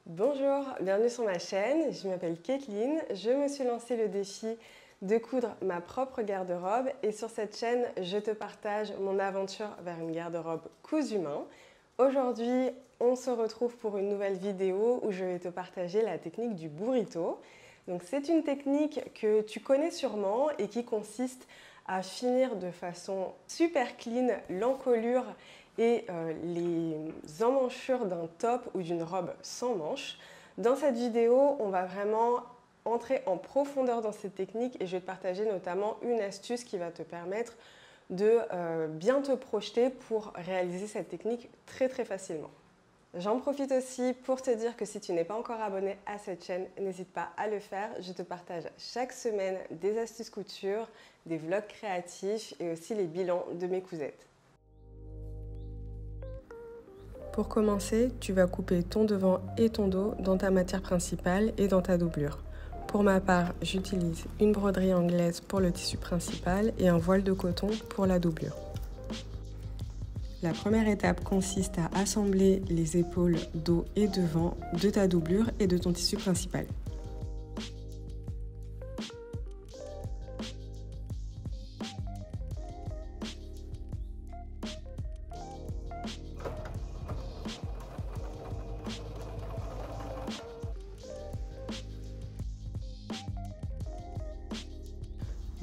Bonjour, bienvenue sur ma chaîne, je m'appelle Kathleen, je me suis lancé le défi de coudre ma propre garde-robe et sur cette chaîne, je te partage mon aventure vers une garde-robe cousu main. Aujourd'hui, on se retrouve pour une nouvelle vidéo où je vais te partager la technique du burrito. Donc c'est une technique que tu connais sûrement et qui consiste à finir de façon super clean l'encolure et les emmanchures d'un top ou d'une robe sans manches. Dans cette vidéo, on va vraiment entrer en profondeur dans cette technique et je vais te partager notamment une astuce qui va te permettre de bien te projeter pour réaliser cette technique très facilement. J'en profite aussi pour te dire que si tu n'es pas encore abonné à cette chaîne, n'hésite pas à le faire. Je te partage chaque semaine des astuces couture, des vlogs créatifs et aussi les bilans de mes cousettes. Pour commencer, tu vas couper ton devant et ton dos dans ta matière principale et dans ta doublure. Pour ma part, j'utilise une broderie anglaise pour le tissu principal et un voile de coton pour la doublure. La première étape consiste à assembler les épaules, dos et devant de ta doublure et de ton tissu principal.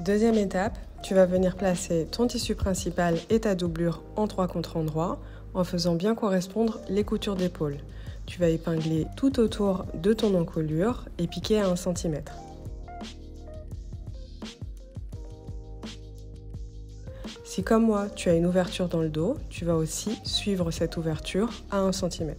Deuxième étape, tu vas venir placer ton tissu principal et ta doublure endroit contre endroit en faisant bien correspondre les coutures d'épaule. Tu vas épingler tout autour de ton encolure et piquer à 1 cm. Si comme moi, tu as une ouverture dans le dos, tu vas aussi suivre cette ouverture à 1 cm.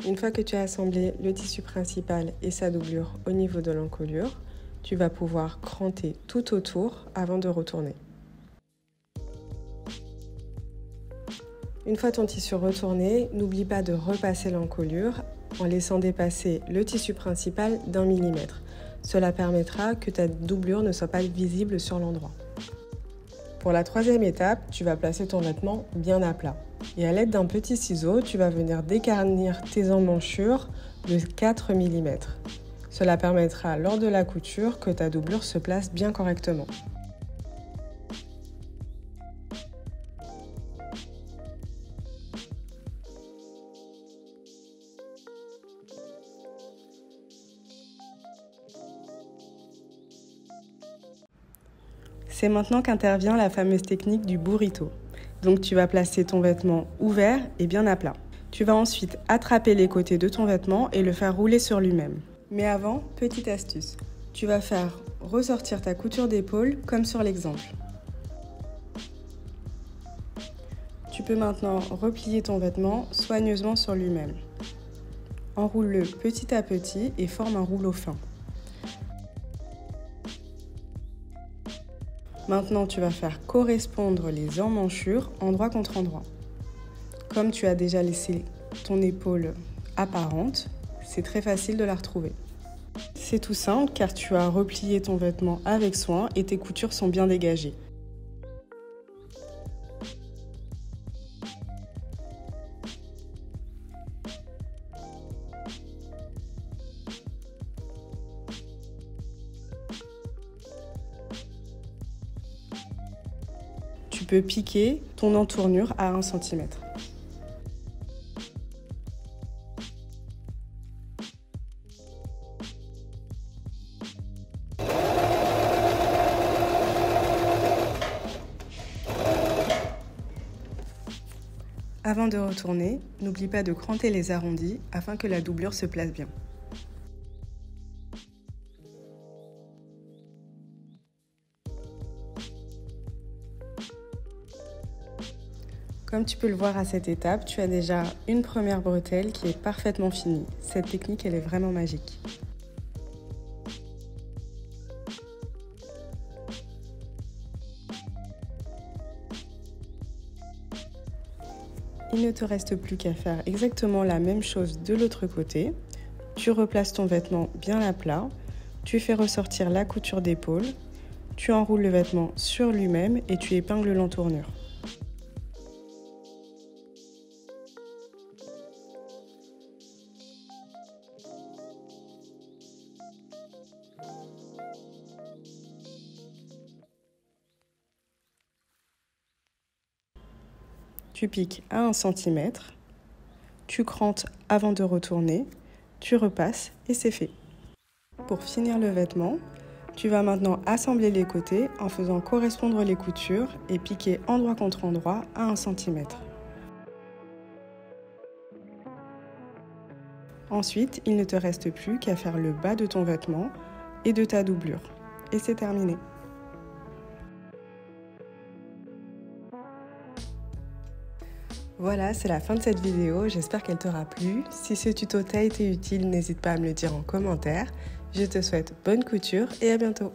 Une fois que tu as assemblé le tissu principal et sa doublure au niveau de l'encolure, tu vas pouvoir cranter tout autour avant de retourner. Une fois ton tissu retourné, n'oublie pas de repasser l'encolure en laissant dépasser le tissu principal d'1 millimètre. Cela permettra que ta doublure ne soit pas visible sur l'endroit. Pour la troisième étape, tu vas placer ton vêtement bien à plat. Et à l'aide d'un petit ciseau, tu vas venir dégarnir tes emmanchures de 4 mm. Cela permettra lors de la couture que ta doublure se place bien correctement. C'est maintenant qu'intervient la fameuse technique du burrito. Donc tu vas placer ton vêtement ouvert et bien à plat. Tu vas ensuite attraper les côtés de ton vêtement et le faire rouler sur lui-même. Mais avant, petite astuce. Tu vas faire ressortir ta couture d'épaule comme sur l'exemple. Tu peux maintenant replier ton vêtement soigneusement sur lui-même. Enroule-le petit à petit et forme un rouleau fin. Maintenant, tu vas faire correspondre les emmanchures endroit contre endroit. Comme tu as déjà laissé ton épaule apparente, c'est très facile de la retrouver. C'est tout simple car tu as replié ton vêtement avec soin et tes coutures sont bien dégagées. Tu peux piquer ton entournure à 1 cm. Avant de retourner, n'oublie pas de cranter les arrondis afin que la doublure se place bien. Comme tu peux le voir à cette étape, tu as déjà une première bretelle qui est parfaitement finie. Cette technique, elle est vraiment magique. il ne te reste plus qu'à faire exactement la même chose de l'autre côté. Tu replaces ton vêtement bien à plat, tu fais ressortir la couture d'épaule, tu enroules le vêtement sur lui-même et tu épingles l'entournure. Tu piques à 1 cm, tu crantes avant de retourner, tu repasses et c'est fait. Pour finir le vêtement, tu vas maintenant assembler les côtés en faisant correspondre les coutures et piquer endroit contre endroit à 1 cm. Ensuite, il ne te reste plus qu'à faire le bas de ton vêtement et de ta doublure. Et c'est terminé. Voilà, c'est la fin de cette vidéo, j'espère qu'elle t'aura plu. Si ce tuto t'a été utile, n'hésite pas à me le dire en commentaire. Je te souhaite bonne couture et à bientôt.